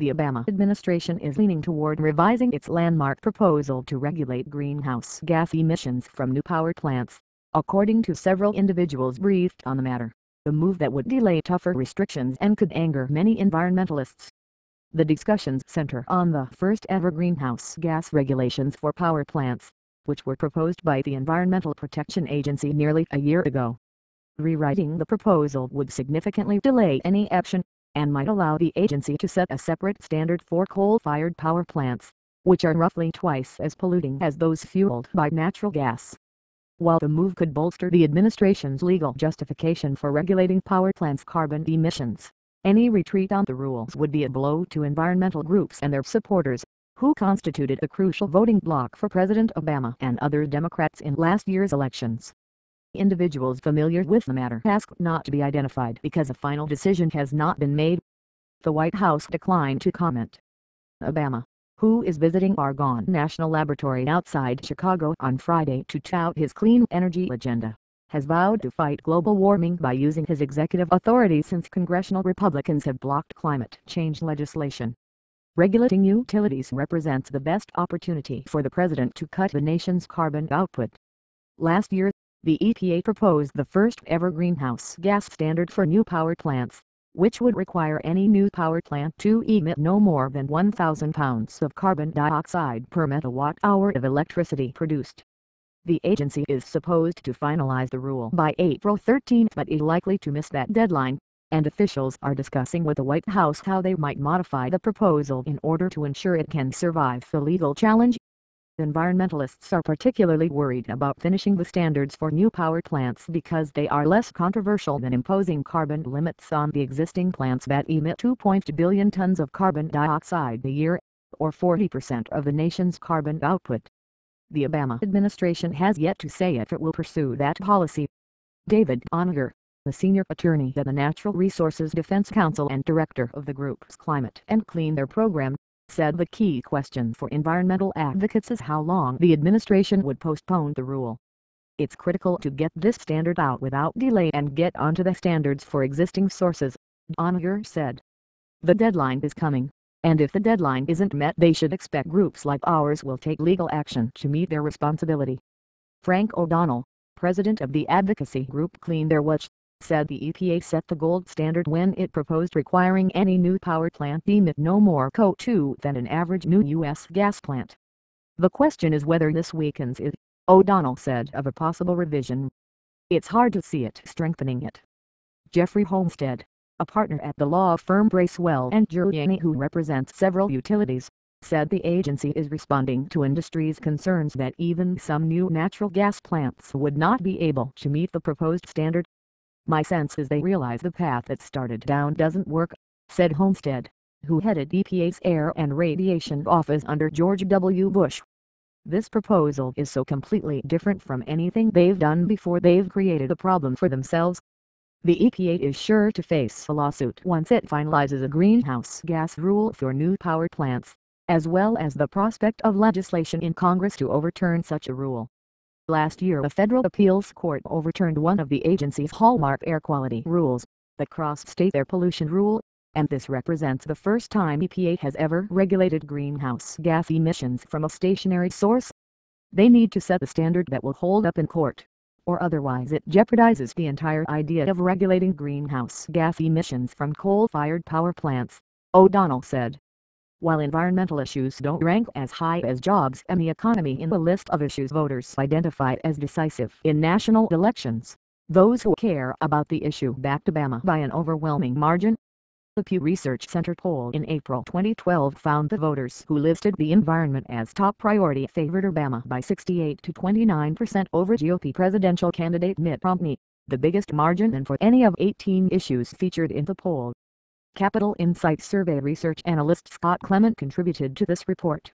The Obama administration is leaning toward revising its landmark proposal to regulate greenhouse gas emissions from new power plants, according to several individuals briefed on the matter. A move that would delay tougher restrictions and could anger many environmentalists. The discussions center on the first-ever greenhouse gas regulations for power plants, which were proposed by the Environmental Protection Agency nearly a year ago. Rewriting the proposal would significantly delay any action, and might allow the agency to set a separate standard for coal-fired power plants, which are roughly twice as polluting as those fueled by natural gas. While the move could bolster the administration's legal justification for regulating power plants' carbon emissions, any retreat on the rules would be a blow to environmental groups and their supporters, who constituted a crucial voting bloc for President Obama and other Democrats in last year's elections. Individuals familiar with the matter asked not to be identified because a final decision has not been made. The White House declined to comment. Obama, who is visiting Argonne National Laboratory outside Chicago on Friday to tout his clean energy agenda, has vowed to fight global warming by using his executive authority since congressional Republicans have blocked climate change legislation. Regulating utilities represents the best opportunity for the president to cut the nation's carbon output. Last year, the EPA proposed the first-ever greenhouse gas standard for new power plants, which would require any new power plant to emit no more than 1,000 pounds of carbon dioxide per megawatt-hour of electricity produced. The agency is supposed to finalize the rule by April 13 but is likely to miss that deadline, and officials are discussing with the White House how they might modify the proposal in order to ensure it can survive the legal challenge. Environmentalists are particularly worried about finishing the standards for new power plants because they are less controversial than imposing carbon limits on the existing plants that emit 2.2 billion tons of carbon dioxide a year, or 40% of the nation's carbon output. The Obama administration has yet to say if it will pursue that policy. David Onager, the senior attorney at the Natural Resources Defense Council and director of the group's Climate and Clean Air program, said the key question for environmental advocates is how long the administration would postpone the rule. It's critical to get this standard out without delay and get onto the standards for existing sources, Onager said. The deadline is coming, and if the deadline isn't met they should expect groups like ours will take legal action to meet their responsibility. Frank O'Donnell, president of the advocacy group Clean Air Watch, said the EPA set the gold standard when it proposed requiring any new power plant emit no more CO2 than an average new U.S. gas plant. The question is whether this weakens it, O'Donnell said of a possible revision. It's hard to see it strengthening it. Jeffrey Homestead, a partner at the law firm Bracewell and Giuliani who represents several utilities, said the agency is responding to industry's concerns that even some new natural gas plants would not be able to meet the proposed standard. My sense is they realize the path that started down doesn't work, said Homestead, who headed EPA's Air and Radiation Office under George W. Bush. This proposal is so completely different from anything they've done before they've created a problem for themselves. The EPA is sure to face a lawsuit once it finalizes a greenhouse gas rule for new power plants, as well as the prospect of legislation in Congress to overturn such a rule. Last year a federal appeals court overturned one of the agency's hallmark air quality rules, the cross-state air pollution rule, and this represents the first time EPA has ever regulated greenhouse gas emissions from a stationary source. They need to set a standard that will hold up in court, or otherwise it jeopardizes the entire idea of regulating greenhouse gas emissions from coal-fired power plants, O'Donnell said. While environmental issues don't rank as high as jobs and the economy in the list of issues voters identify as decisive in national elections, those who care about the issue backed Obama by an overwhelming margin. The Pew Research Center poll in April 2012 found the voters who listed the environment as top priority favored Obama by 68 to 29% over GOP presidential candidate Mitt Romney, the biggest margin than for any of 18 issues featured in the poll. Capital Insight survey research analyst Scott Clement contributed to this report.